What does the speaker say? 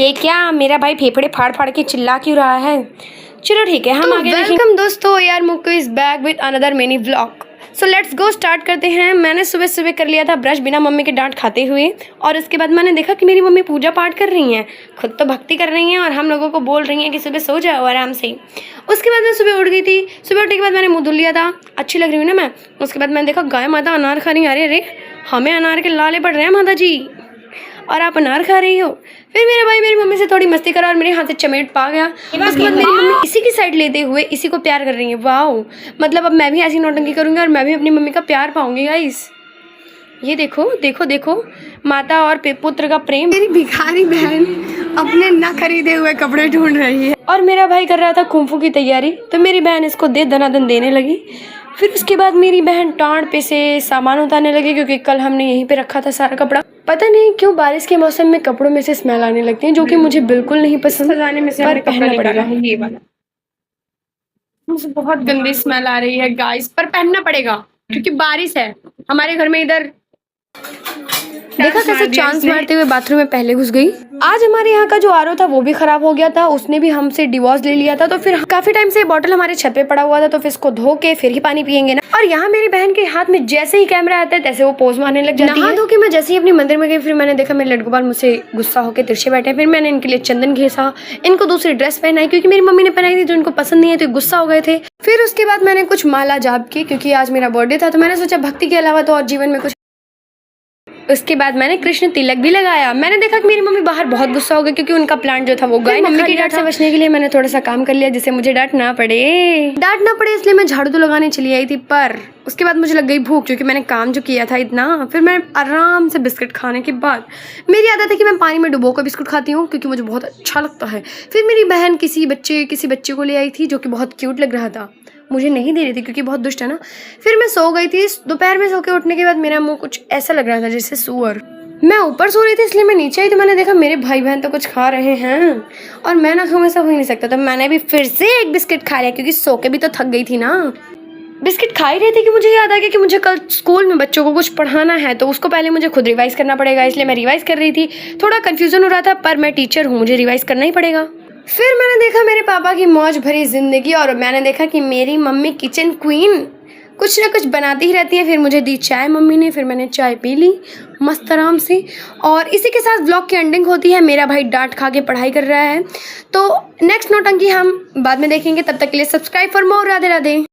ये क्या मेरा भाई फेफड़े फाड़ फाड़ के चिल्ला क्यों रहा है। चलो ठीक है, हम आगे देखेंगे। वेलकम दोस्तों, यार Mukku is back with another mini vlog. So let's go start करते हैं। मैंने सुबह सुबह कर लिया था ब्रश बिना मम्मी के डांट खाते हुए, और उसके बाद मैंने देखा कि मेरी मम्मी पूजा पाठ कर रही हैं, खुद तो भक्ति कर रही हैं और हम लोगों को बोल रही हैं कि सुबह सो जाओ आराम से। उसके बाद मैं सुबह उठ गई थी। सुबह उठने के बाद मैंने मुँह धुल लिया था, अच्छी लग रही हूँ ना मैं। उसके बाद मैंने देखा गाय माता अनार खा रही है। अरे अरे, हमें अनार के लाले पड़ रहे हैं माता जी, और आप अनार खा रही हो। फिर मेरा भाई मेरी मम्मी से थोड़ी मस्ती करा और मेरे हाथ से चमेट पा गया। उसके बाद मेरी मम्मी इसी की साइड लेते हुए इसी को प्यार कर रही है। वाह, मतलब अब मैं भी ऐसी नौटंकी करूँगी और मैं भी अपनी मम्मी का प्यार पाऊंगी गाइस। ये देखो देखो देखो, माता और पुत्र का प्रेम। मेरी भिखारी बहन अपने ना खरीदे हुए कपड़े ढूंढ रही है और मेरा भाई कर रहा था कुंफू की तैयारी, तो मेरी बहन इसको दनादन देने लगी। फिर उसके बाद मेरी बहन टांड पे से सामान उतारने लगी, क्योंकि कल हमने यहीं पे रखा था सारा कपड़ा। पता नहीं क्यों बारिश के मौसम में कपड़ों में से स्मेल आने लगती है, जो कि मुझे बिल्कुल नहीं पसंद। सजाने में से पर पहनना पड़ेगा ये वाला। मुझे बहुत गंदी स्मेल आ रही है गाइस, पर पहनना पड़ेगा क्योंकि बारिश है हमारे घर में। इधर देखा कैसे चांस मारते हुए बाथरूम में पहले घुस गई। आज हमारे यहाँ का जो आरओ था वो भी खराब हो गया था, उसने भी हमसे डिवोर्स ले लिया था। तो फिर काफी टाइम से बॉटल हमारे छत पे पड़ा हुआ था, तो फिर इसको धो के फिर ही पानी पियेंगे ना। और यहाँ मेरी बहन के हाथ में जैसे ही कैमरा आता है तैसे वो पोज मारने लग जाती है। नहा धो के मैं जैसे ही अपनी मंदिर में गई, फिर मैंने देखा मेरे लड्डू गोपाल मुझसे गुस्सा होकर तिरछे बैठे। फिर मैंने इनके लिए चंदन घिसा, इनको दूसरी ड्रेस पहनाई क्योंकि मेरी मम्मी ने पहनाई थी जो इनको पसंद नहीं है, तो गुस्सा हो गए थे। फिर उसके बाद मैंने कुछ माला जाप की, क्योंकि आज मेरा बर्थडे था, तो मैंने सोचा भक्ति के अलावा तो और जीवन में कुछ। उसके बाद मैंने कृष्ण तिलक भी लगाया। मैंने देखा कि मेरी मम्मी बाहर बहुत गुस्सा हो गई, क्योंकि उनका प्लांट जो था वो गाय। मम्मी की डांट से बचने के लिए मैंने थोड़ा सा काम कर लिया जिससे मुझे डांट ना पड़े, इसलिए मैं झाड़ू तो लगाने चली आई थी। पर उसके बाद मुझे लग गई भूख, क्योंकि मैंने काम जो किया था इतना। फिर मैं आराम से बिस्किट खाने के बाद, मेरी आदत है कि मैं पानी में डुबो कर बिस्कुट खाती हूँ, क्योंकि मुझे बहुत अच्छा लगता है। फिर मेरी बहन किसी बच्चे को ले आई थी जो कि बहुत क्यूट लग रहा था, मुझे नहीं दे रही थी क्योंकि बहुत दुष्ट है ना। फिर मैं सो गई थी। दोपहर में सो के उठने के बाद मेरा मुंह कुछ ऐसा लग रहा था जैसे सूअर। मैं ऊपर सो रही थी इसलिए मैं नीचे आई, तो मैंने देखा मेरे भाई बहन तो कुछ खा रहे हैं और मैं ना खाऊं, ऐसा हो ही नहीं सकता। तो मैंने भी फिर से एक बिस्किट खा लिया, क्योंकि सो के भी तो थक गई थी ना। बिस्किट खा ही रही थी कि मुझे याद आ गया कि मुझे कल स्कूल में बच्चों को कुछ पढ़ाना है, तो उसको पहले मुझे खुद रिवाइज करना पड़ेगा, इसलिए मैं रिवाइज कर रही थी। थोड़ा कंफ्यूजन हो रहा था, पर मैं टीचर हूँ, मुझे रिवाइज करना ही पड़ेगा। फिर मैंने देखा मेरे पापा की मौज भरी जिंदगी, और मैंने देखा कि मेरी मम्मी किचन क्वीन कुछ ना कुछ बनाती ही रहती है। फिर मुझे दी चाय मम्मी ने, फिर मैंने चाय पी ली मस्त आराम से। और इसी के साथ व्लॉग की एंडिंग होती है। मेरा भाई डांट खा के पढ़ाई कर रहा है, तो नेक्स्ट नौटंकी हम बाद में देखेंगे। तब तक के लिए subscribe for more. Radhe Radhe.